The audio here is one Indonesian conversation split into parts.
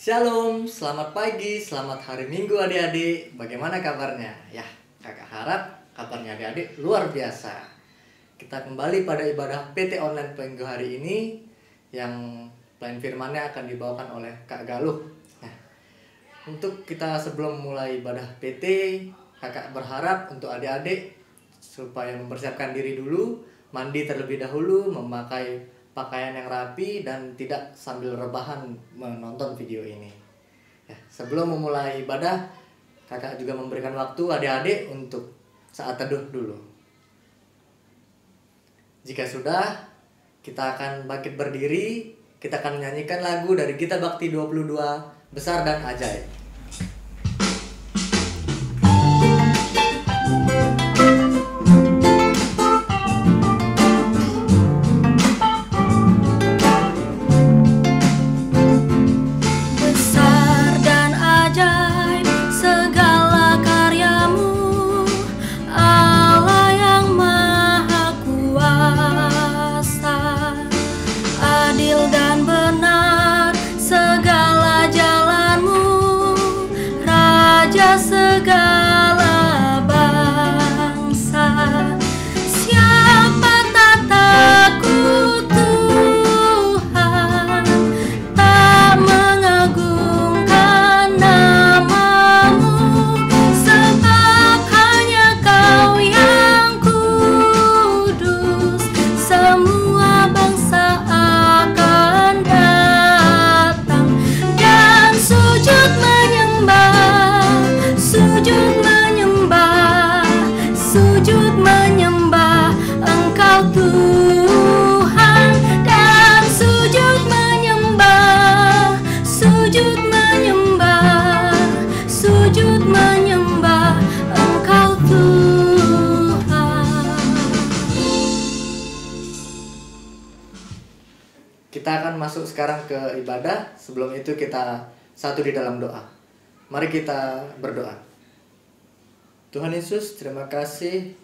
Shalom, selamat pagi, selamat hari Minggu adik-adik. Bagaimana kabarnya? Ya, kakak harap kabarnya adik-adik luar biasa. Kita kembali pada ibadah PT Online Minggu hari ini yang lain firmannya akan dibawakan oleh Kak Galuh. Nah, untuk kita sebelum mulai ibadah PT, kakak berharap untuk adik-adik supaya mempersiapkan diri dulu, mandi terlebih dahulu, memakai pakaian yang rapi dan tidak sambil rebahan menonton video ini. Ya, sebelum memulai ibadah, kakak juga memberikan waktu adik-adik untuk saat teduh dulu. Jika sudah, kita akan bangkit berdiri, kita akan menyanyikan lagu dari Gita Bakti 22, Besar dan Ajaib. Segala bangsa, siapa tak takut Tuhan, tak mengagungkan namamu, sebab hanya Kau yang kudus. Semua bangsa akan datang dan sujud menyembah Engkau Tuhan, dan sujud menyembah Engkau Tuhan. Kita akan masuk sekarang ke ibadah. Sebelum itu kita satu di dalam doa. Mari kita berdoa. Tuhan Yesus, terima kasih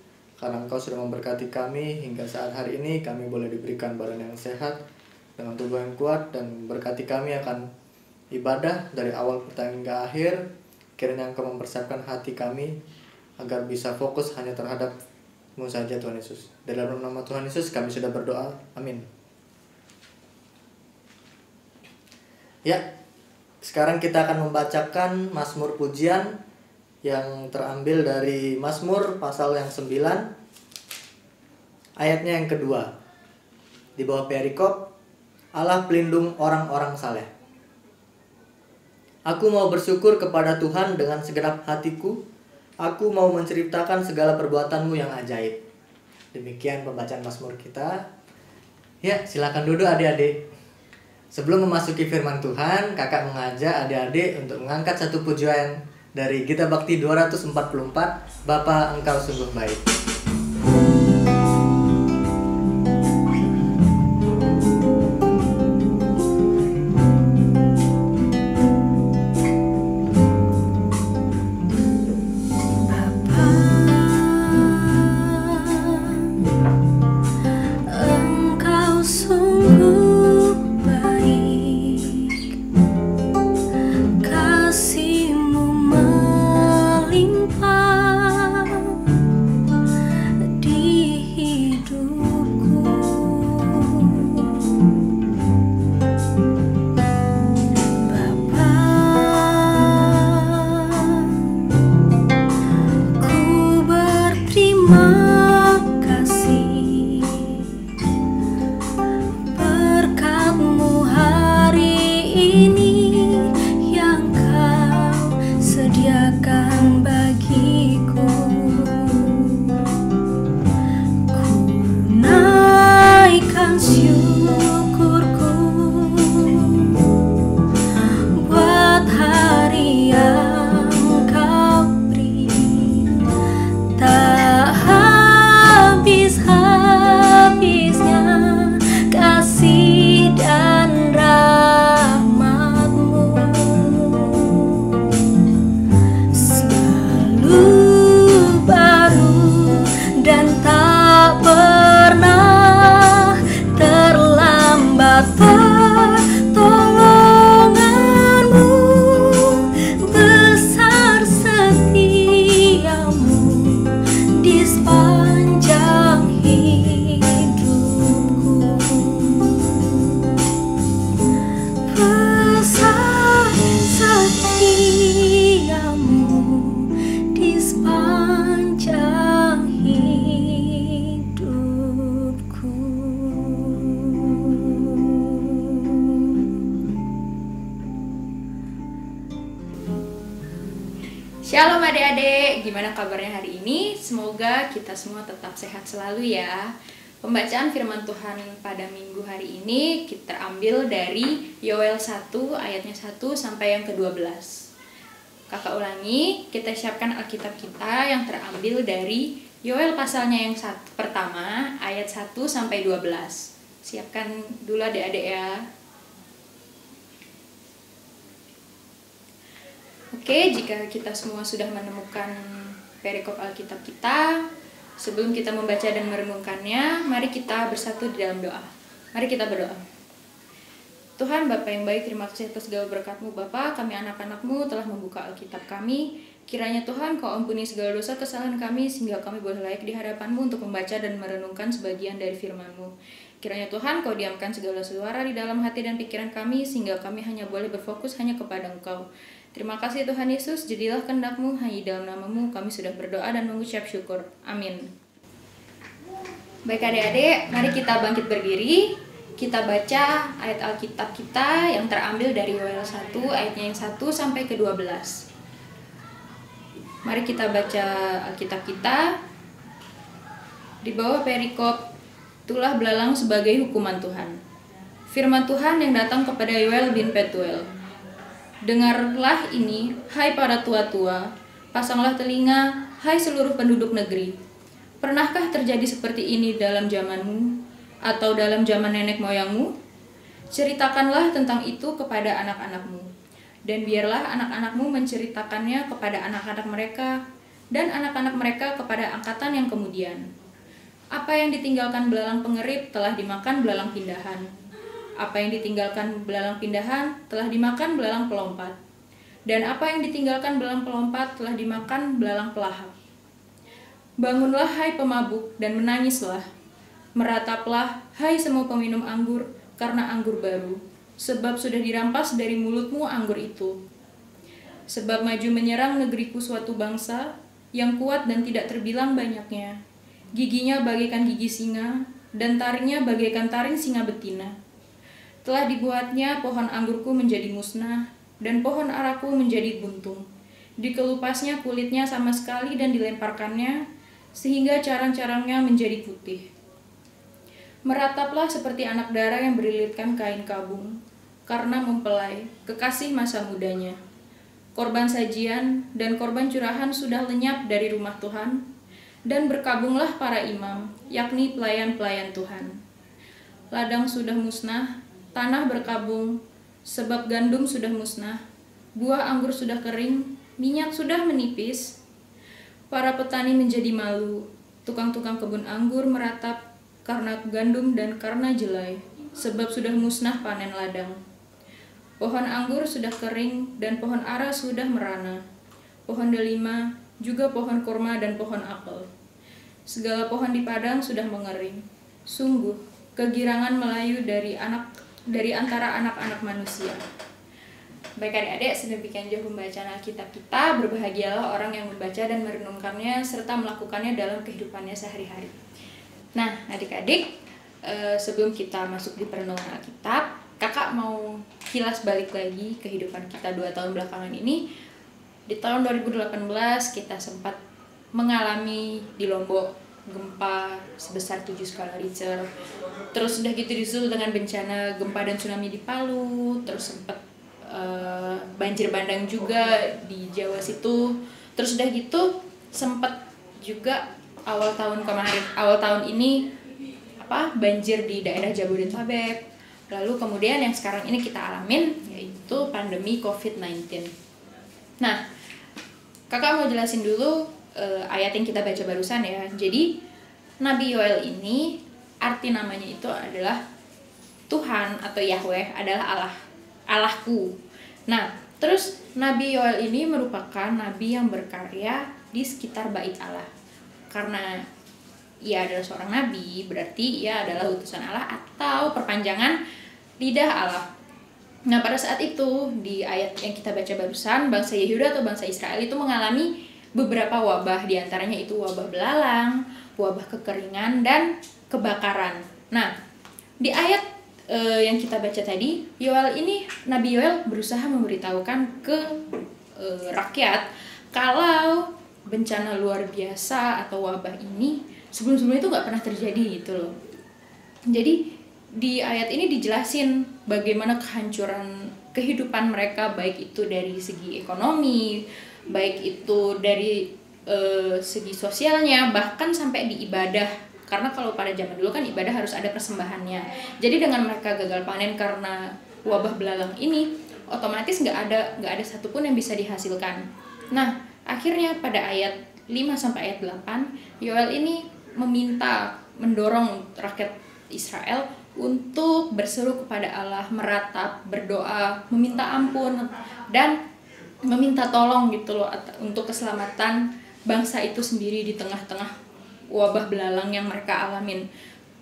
karena Engkau sudah memberkati kami hingga saat hari ini. Kami boleh diberikan badan yang sehat dengan tubuh yang kuat, dan berkati kami akan ibadah dari awal pertengahan hingga akhir. Kiranya Engkau mempersiapkan hati kami agar bisa fokus hanya terhadap-Mu saja, Tuhan Yesus. Dalam nama Tuhan Yesus kami sudah berdoa. Amin. Ya, sekarang kita akan membacakan Mazmur Pujian yang terambil dari Mazmur pasal yang 9, ayatnya yang kedua. Di bawah perikop, Allah pelindung orang-orang saleh. Aku mau bersyukur kepada Tuhan dengan segenap hatiku. Aku mau menceritakan segala perbuatan-Mu yang ajaib. Demikian pembacaan Mazmur kita. Ya, silakan duduk adik-adik. Sebelum memasuki firman Tuhan, kakak mengajak adik-adik untuk mengangkat satu pujian dari Gita Bakti 244, Bapa Engkau sungguh baik. Shalom adik-adik, gimana kabarnya hari ini? Semoga kita semua tetap sehat selalu ya. Pembacaan firman Tuhan pada minggu hari ini kita ambil dari Yoel 1 ayatnya 1 sampai yang ke-12. Kakak ulangi, kita siapkan Alkitab kita yang terambil dari Yoel pasalnya yang pertama ayat 1 sampai 12. Siapkan dulu adik-adik ya. Oke, jika kita semua sudah menemukan perikop Alkitab kita, sebelum kita membaca dan merenungkannya, mari kita bersatu di dalam doa. Mari kita berdoa. Tuhan Bapa yang baik, terima kasih atas segala berkat-Mu Bapa. Kami anak-anak-Mu telah membuka Alkitab kami. Kiranya Tuhan Kau ampuni segala dosa kesalahan kami, sehingga kami boleh layak di hadapan-Mu untuk membaca dan merenungkan sebagian dari firman-Mu. Kiranya Tuhan Kau diamkan segala suara di dalam hati dan pikiran kami, sehingga kami hanya boleh berfokus hanya kepada Engkau. Terima kasih Tuhan Yesus, jadilah kehendak-Mu, hanya dalam nama-Mu kami sudah berdoa dan mengucap syukur. Amin. Baik adik-adik, mari kita bangkit berdiri. Kita baca ayat Alkitab kita yang terambil dari Yoel 1 ayatnya yang 1 sampai ke 12. Mari kita baca Alkitab kita. Di bawah perikop, itulah belalang sebagai hukuman Tuhan. Firman Tuhan yang datang kepada Yoel bin Petuel. Dengarlah ini, hai para tua-tua, pasanglah telinga, hai seluruh penduduk negeri. Pernahkah terjadi seperti ini dalam zamanmu, atau dalam zaman nenek moyangmu? Ceritakanlah tentang itu kepada anak-anakmu, dan biarlah anak-anakmu menceritakannya kepada anak-anak mereka, dan anak-anak mereka kepada angkatan yang kemudian. Apa yang ditinggalkan belalang pengerit telah dimakan belalang pindahan. Apa yang ditinggalkan belalang pindahan telah dimakan belalang pelompat. Dan apa yang ditinggalkan belalang pelompat telah dimakan belalang pelahap. Bangunlah hai pemabuk dan menangislah. Merataplah hai semua peminum anggur karena anggur baru. Sebab sudah dirampas dari mulutmu anggur itu. Sebab maju menyerang negeriku suatu bangsa yang kuat dan tidak terbilang banyaknya. Giginya bagaikan gigi singa dan taringnya bagaikan taring singa betina. Telah dibuatnya pohon anggurku menjadi musnah, dan pohon araku menjadi buntung. Dikelupasnya kulitnya sama sekali dan dilemparkannya, sehingga carang-carangnya menjadi putih. Merataplah seperti anak dara yang berlilitkan kain kabung, karena mempelai, kekasih masa mudanya. Korban sajian dan korban curahan sudah lenyap dari rumah Tuhan, dan berkabunglah para imam, yakni pelayan-pelayan Tuhan. Ladang sudah musnah, tanah berkabung, sebab gandum sudah musnah, buah anggur sudah kering, minyak sudah menipis. Para petani menjadi malu, tukang-tukang kebun anggur meratap karena gandum dan karena jelai, sebab sudah musnah panen ladang. Pohon anggur sudah kering dan pohon ara sudah merana, pohon delima, juga pohon kurma dan pohon apel. Segala pohon di padang sudah mengering. Sungguh, kegirangan melayu dari antara anak-anak manusia. Baik adik-adik, sedemikian jauh pembacaan Alkitab kita. Berbahagialah orang yang membaca dan merenungkannya serta melakukannya dalam kehidupannya sehari-hari. Nah adik-adik, sebelum kita masuk di perenungan Alkitab, kakak mau kilas balik lagi kehidupan kita 2 tahun belakangan ini. Di tahun 2018 kita sempat mengalami di Lombok gempa sebesar 7 skala Richter. Terus udah gitu disusul dengan bencana gempa dan tsunami di Palu. Terus sempat banjir bandang juga di Jawa situ. Terus udah gitu sempat juga awal tahun ini banjir di daerah Jabodetabek. Lalu kemudian yang sekarang ini kita alamin yaitu pandemi COVID-19. Nah, kakak mau jelasin dulu ayat yang kita baca barusan ya. Jadi Nabi Yoel ini arti namanya itu adalah Tuhan atau Yahweh adalah Allahku. Nah, terus Nabi Yoel ini merupakan nabi yang berkarya di sekitar bait Allah. Karena ia adalah seorang nabi, berarti ia adalah utusan Allah atau perpanjangan lidah Allah. Nah, pada saat itu di ayat yang kita baca barusan, bangsa Yehuda atau bangsa Israel itu mengalami beberapa wabah, diantaranya itu wabah belalang, wabah kekeringan, dan kebakaran. Nah, di ayat yang kita baca tadi, Nabi Yoel berusaha memberitahukan ke rakyat Kalau bencana luar biasa atau wabah ini sebelum-sebelumnya itu nggak pernah terjadi gitu loh. Jadi di ayat ini dijelasin bagaimana kehancuran kehidupan mereka, baik itu dari segi ekonomi, baik itu dari segi sosialnya, bahkan sampai di ibadah. Karena kalau pada zaman dulu kan ibadah harus ada persembahannya. Jadi dengan mereka gagal panen karena wabah belalang ini, otomatis nggak ada satupun yang bisa dihasilkan. Nah, akhirnya pada ayat 5 sampai ayat 8, Yoel ini mendorong rakyat Israel untuk berseru kepada Allah, meratap, berdoa, meminta ampun, dan meminta tolong gitu loh untuk keselamatan bangsa itu sendiri di tengah-tengah wabah belalang yang mereka alamin.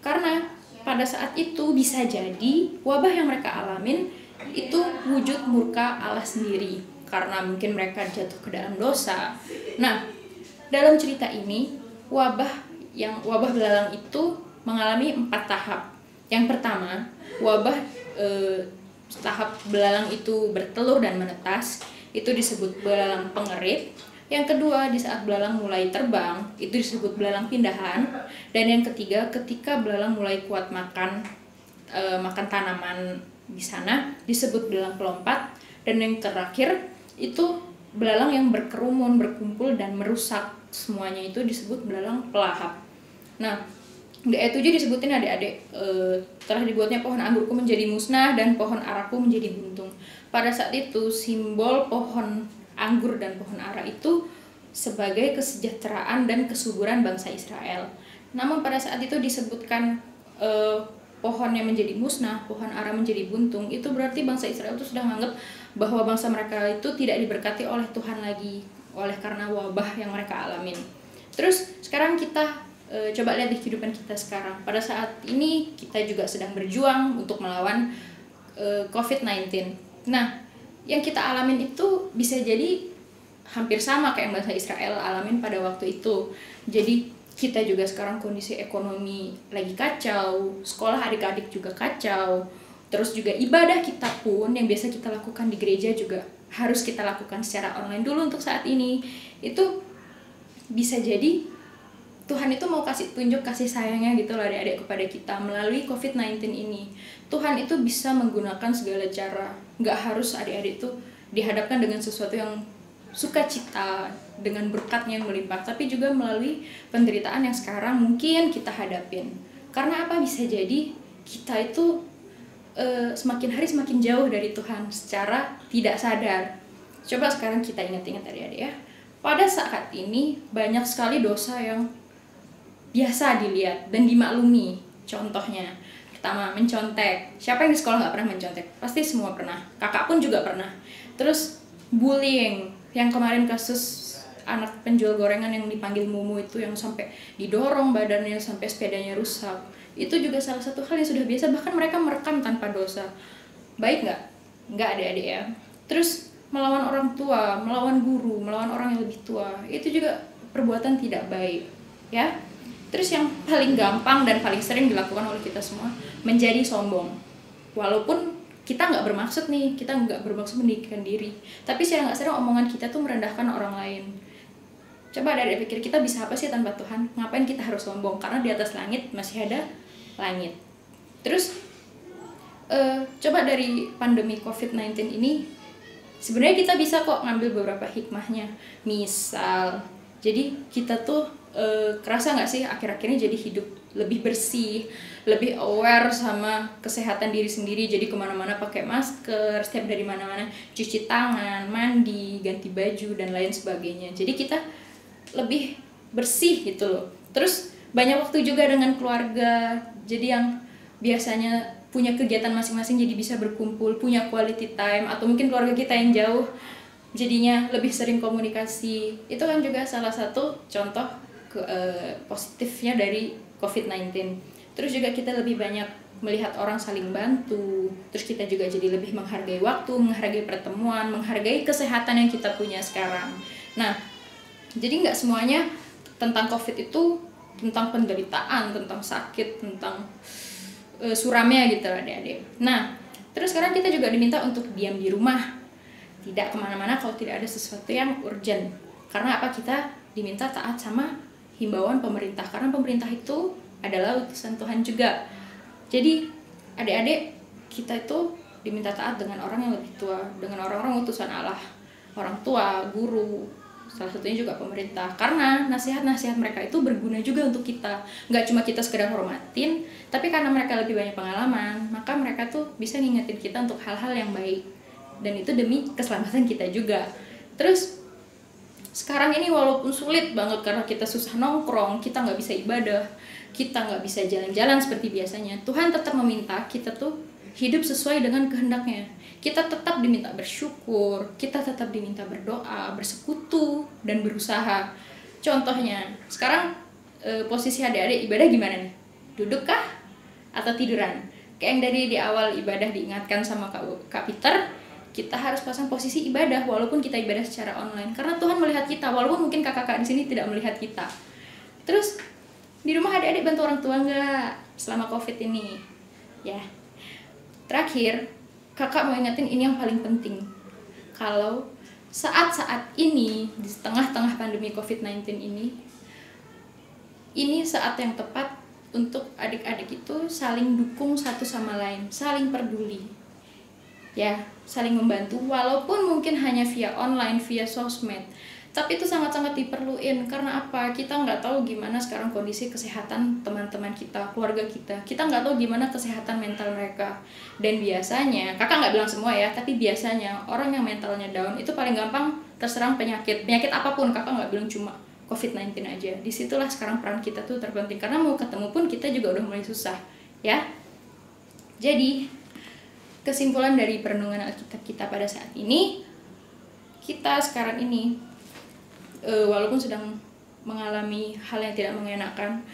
Karena pada saat itu bisa jadi wabah yang mereka alamin itu wujud murka Allah sendiri, karena mungkin mereka jatuh ke dalam dosa. Nah, dalam cerita ini wabah belalang itu mengalami 4 tahap. Yang pertama, wabah tahap belalang itu bertelur dan menetas, itu disebut belalang pengerit. Yang kedua, di saat belalang mulai terbang, itu disebut belalang pindahan. Dan yang ketiga, ketika belalang mulai kuat makan tanaman di sana, disebut belalang pelompat. Dan yang terakhir, itu belalang yang berkerumun, berkumpul, dan merusak semuanya, itu disebut belalang pelahap. Nah, di ayat 7 disebutin adik-adik, telah dibuatnya pohon anggurku menjadi musnah dan pohon araku menjadi buntung. Pada saat itu simbol pohon anggur dan pohon ara itu sebagai kesejahteraan dan kesuburan bangsa Israel. Namun pada saat itu disebutkan pohonnya menjadi musnah, pohon ara menjadi buntung, itu berarti bangsa Israel itu sudah menganggap bahwa bangsa mereka itu tidak diberkati oleh Tuhan lagi, oleh karena wabah yang mereka alamin. Terus sekarang kita coba lihat di kehidupan kita sekarang. Pada saat ini kita juga sedang berjuang untuk melawan COVID-19. Nah, yang kita alamin itu bisa jadi hampir sama kayak yang bangsa Israel alamin pada waktu itu. Jadi kita juga sekarang kondisi ekonomi lagi kacau, sekolah adik-adik juga kacau, terus juga ibadah kita pun yang biasa kita lakukan di gereja juga harus kita lakukan secara online dulu untuk saat ini. Itu bisa jadi Tuhan itu mau kasih tunjuk kasih sayangnya gitu loh adik-adik kepada kita melalui COVID-19 ini. Tuhan itu bisa menggunakan segala cara. Nggak harus adik-adik itu dihadapkan dengan sesuatu yang sukacita, dengan berkatnya yang melimpah, tapi juga melalui penderitaan yang sekarang mungkin kita hadapin. Karena apa? Bisa jadi kita itu semakin hari semakin jauh dari Tuhan secara tidak sadar. Coba sekarang kita ingat-ingat adik-adik ya. Pada saat ini banyak sekali dosa yang biasa dilihat dan dimaklumi. Contohnya, pertama, mencontek. Siapa yang di sekolah nggak pernah mencontek? Pasti semua pernah. Kakak pun juga pernah. Terus bullying, yang kemarin kasus anak penjual gorengan yang dipanggil Mumu itu, yang sampai didorong badannya sampai sepedanya rusak. Itu juga salah satu hal yang sudah biasa, bahkan mereka merekam tanpa dosa. Baik nggak? Nggak, adik-adik ya. Terus melawan orang tua, melawan guru, melawan orang yang lebih tua, itu juga perbuatan tidak baik, ya. Terus yang paling gampang dan paling sering dilakukan oleh kita semua, menjadi sombong. Walaupun kita nggak bermaksud nih, kita nggak bermaksud meninggikan diri, tapi secara nggak sadar omongan kita tuh merendahkan orang lain. Coba dari pikir, kita bisa apa sih tanpa Tuhan? Ngapain kita harus sombong? Karena di atas langit masih ada langit. Terus coba dari pandemi COVID-19 ini, sebenarnya kita bisa kok ngambil beberapa hikmahnya. Misal, jadi kita tuh kerasa nggak sih akhir-akhirnya jadi hidup lebih bersih, lebih aware sama kesehatan diri sendiri. Jadi kemana-mana pakai masker, setiap dari mana-mana cuci tangan, mandi, ganti baju dan lain sebagainya. Jadi kita lebih bersih gitu loh. Terus banyak waktu juga dengan keluarga. Jadi yang biasanya punya kegiatan masing-masing jadi bisa berkumpul, punya quality time, atau mungkin keluarga kita yang jauh jadinya lebih sering komunikasi. Itu kan juga salah satu contoh positifnya dari COVID-19. Terus juga kita lebih banyak melihat orang saling bantu. Terus kita juga jadi lebih menghargai waktu, menghargai pertemuan, menghargai kesehatan yang kita punya sekarang. Nah, jadi nggak semuanya tentang COVID itu tentang penderitaan, tentang sakit, tentang suramnya gitu adik-adik. Nah, terus sekarang kita juga diminta untuk diam di rumah, tidak kemana-mana kalau tidak ada sesuatu yang urgent. Karena apa? Kita diminta taat sama himbauan pemerintah, karena pemerintah itu adalah utusan Tuhan juga. Jadi adik-adik, kita itu diminta taat dengan orang yang lebih tua, dengan orang-orang utusan Allah, orang tua, guru, salah satunya juga pemerintah. Karena nasihat-nasihat mereka itu berguna juga untuk kita. Nggak cuma kita sekedar hormatin, tapi karena mereka lebih banyak pengalaman, maka mereka tuh bisa ngingetin kita untuk hal-hal yang baik. Dan itu demi keselamatan kita juga. Terus sekarang ini walaupun sulit banget karena kita susah nongkrong, kita nggak bisa ibadah, kita nggak bisa jalan-jalan seperti biasanya, Tuhan tetap meminta kita tuh hidup sesuai dengan kehendaknya. Kita tetap diminta bersyukur, kita tetap diminta berdoa, bersekutu, dan berusaha. Contohnya, sekarang posisi adik-adik ibadah gimana nih? Duduk kah? Atau tiduran? Kayak yang dari di awal ibadah diingatkan sama Kak Peter, kita harus pasang posisi ibadah walaupun kita ibadah secara online, karena Tuhan melihat kita walaupun mungkin kakak-kakak di sini tidak melihat kita. Terus di rumah adik-adik bantu orang tua nggak selama COVID ini? Ya. Terakhir, kakak mau ingetin ini yang paling penting. Kalau saat-saat ini di tengah-tengah pandemi COVID-19 ini saat yang tepat untuk adik-adik itu saling dukung satu sama lain, saling peduli. Ya, saling membantu walaupun mungkin hanya via online, via sosmed, tapi itu sangat-sangat diperluin. Karena apa? Kita nggak tahu gimana sekarang kondisi kesehatan teman-teman kita, keluarga kita nggak tahu gimana kesehatan mental mereka. Dan biasanya, kakak nggak bilang semua ya, tapi biasanya orang yang mentalnya down itu paling gampang terserang penyakit apapun. Kakak nggak bilang cuma COVID-19 aja. Disitulah sekarang peran kita tuh terpenting, karena mau ketemu pun kita juga udah mulai susah ya. Jadi kesimpulan dari perenungan Alkitab kita pada saat ini, kita sekarang ini walaupun sedang mengalami hal yang tidak mengenakan,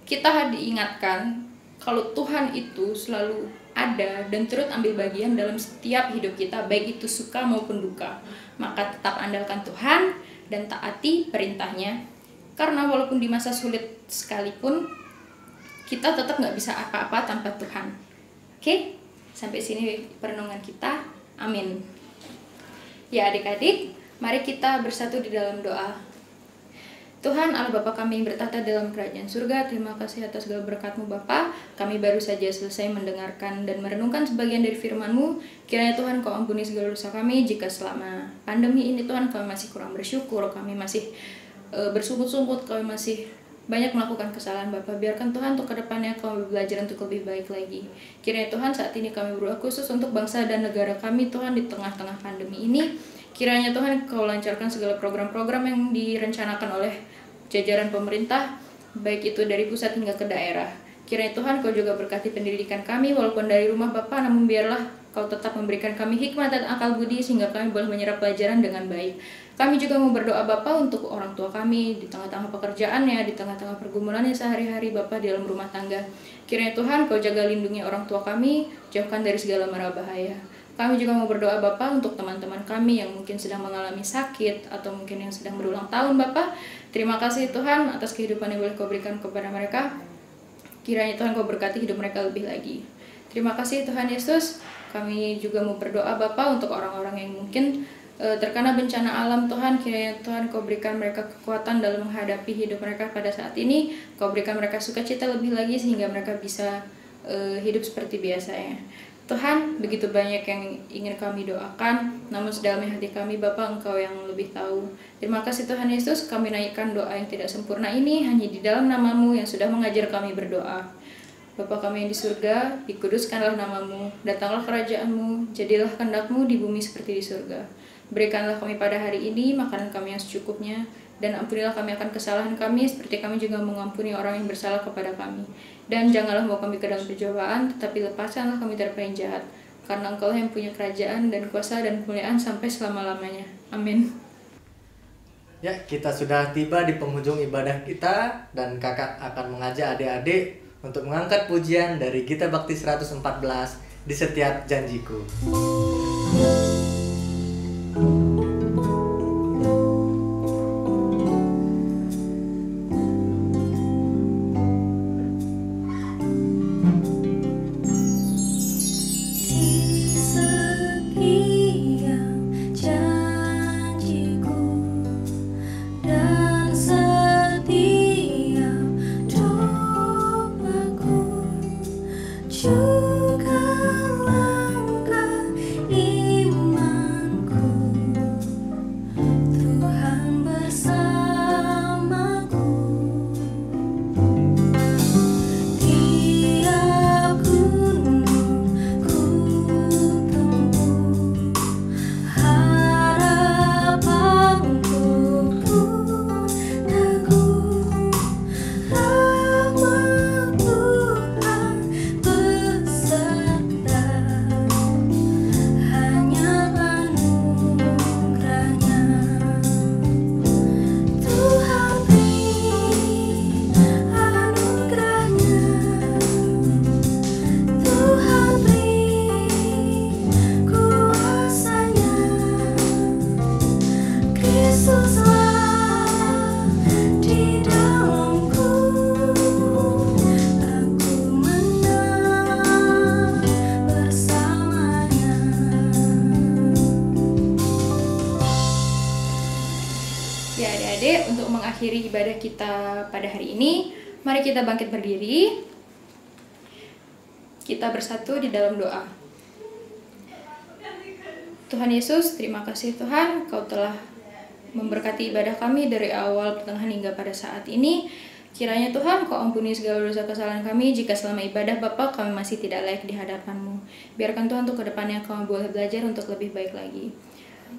kita diingatkan kalau Tuhan itu selalu ada dan turut ambil bagian dalam setiap hidup kita, baik itu suka maupun duka. Maka tetap andalkan Tuhan dan taati perintahnya, karena walaupun di masa sulit sekalipun, kita tetap nggak bisa apa-apa tanpa Tuhan. Oke? Sampai sini perenungan kita. Amin. Ya adik-adik, mari kita bersatu di dalam doa. Tuhan Allah Bapa kami yang bertata dalam kerajaan surga, terima kasih atas segala berkat-Mu Bapa. Kami baru saja selesai mendengarkan dan merenungkan sebagian dari firman-Mu. Kiranya Tuhan Kau ampuni segala dosa kami jika selama pandemi ini Tuhan kami masih kurang bersyukur, kami masih bersumput-sumput, kami masih banyak melakukan kesalahan Bapa. Biarkan Tuhan untuk kedepannya kami belajar untuk lebih baik lagi. Kiranya Tuhan saat ini kami berdoa khusus untuk bangsa dan negara kami Tuhan di tengah-tengah pandemi ini. Kiranya Tuhan Kau lancarkan segala program-program yang direncanakan oleh jajaran pemerintah, baik itu dari pusat hingga ke daerah. Kiranya Tuhan Kau juga berkati pendidikan kami walaupun dari rumah Bapa, namun biarlah Kau tetap memberikan kami hikmat dan akal budi sehingga kami boleh menyerap pelajaran dengan baik. Kami juga mau berdoa Bapa untuk orang tua kami di tengah-tengah pekerjaannya, di tengah-tengah pergumulannya sehari-hari Bapa di dalam rumah tangga. Kiranya Tuhan Kau jaga lindungi orang tua kami, jauhkan dari segala mara bahaya. Kami juga mau berdoa Bapa untuk teman-teman kami yang mungkin sedang mengalami sakit atau mungkin yang sedang berulang tahun Bapa. Terima kasih Tuhan atas kehidupan yang boleh Kau berikan kepada mereka. Kiranya Tuhan Kau berkati hidup mereka lebih lagi. Terima kasih Tuhan Yesus. Kami juga mau berdoa Bapa untuk orang-orang yang mungkin terkena bencana alam Tuhan. Kiranya Tuhan Kau berikan mereka kekuatan dalam menghadapi hidup mereka pada saat ini. Kau berikan mereka sukacita lebih lagi sehingga mereka bisa hidup seperti biasanya. Tuhan, begitu banyak yang ingin kami doakan, namun sedalam hati kami Bapa Engkau yang lebih tahu. Terima kasih Tuhan Yesus, kami naikkan doa yang tidak sempurna ini hanya di dalam nama-Mu yang sudah mengajar kami berdoa. Bapa kami yang di surga, dikuduskanlah nama-Mu, datanglah kerajaan-Mu, jadilah kehendak-Mu di bumi seperti di surga. Berikanlah kami pada hari ini makanan kami yang secukupnya, dan ampunilah kami akan kesalahan kami seperti kami juga mengampuni orang yang bersalah kepada kami. Dan janganlah membawa kami ke dalam pencobaan, tetapi lepaskanlah kami dari yang jahat. Karena Engkau yang punya kerajaan dan kuasa dan kemuliaan sampai selama-lamanya. Amin. Ya, kita sudah tiba di penghujung ibadah kita, dan kakak akan mengajak adik-adik untuk mengangkat pujian dari Gita Bakti 114 di setiap janjiku. Di setiap janjiku adik-adik, untuk mengakhiri ibadah kita pada hari ini, mari kita bangkit berdiri. Kita bersatu di dalam doa. Tuhan Yesus, terima kasih Tuhan, Kau telah memberkati ibadah kami dari awal, pertengahan hingga pada saat ini. Kiranya Tuhan, Kau ampuni segala dosa kesalahan kami jika selama ibadah Bapa kami masih tidak layak di hadapan-Mu. Biarkan Tuhan untuk kedepannya kami boleh belajar untuk lebih baik lagi.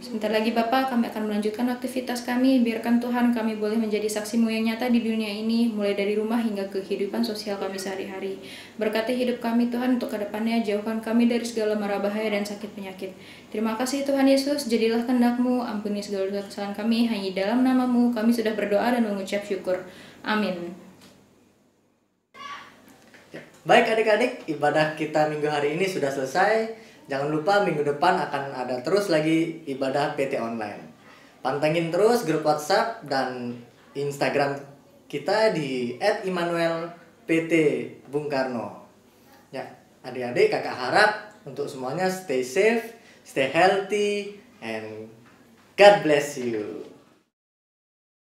Sebentar lagi Bapa kami akan melanjutkan aktivitas kami. Biarkan Tuhan kami boleh menjadi saksi-Mu yang nyata di dunia ini, mulai dari rumah hingga kehidupan sosial kami sehari-hari. Berkati hidup kami Tuhan untuk kedepannya, jauhkan kami dari segala mara bahaya dan sakit penyakit. Terima kasih Tuhan Yesus, jadilah kehendak-Mu, ampuni segala dosa kesalahan kami, hanya dalam nama-Mu kami sudah berdoa dan mengucap syukur. Amin. Baik adik-adik, ibadah kita minggu hari ini sudah selesai. Jangan lupa minggu depan akan ada terus lagi ibadah PT online. Pantengin terus grup WhatsApp dan Instagram kita di @immanuelpt_bung_karno. Ya, adik-adik kakak harap untuk semuanya stay safe, stay healthy, and God bless you.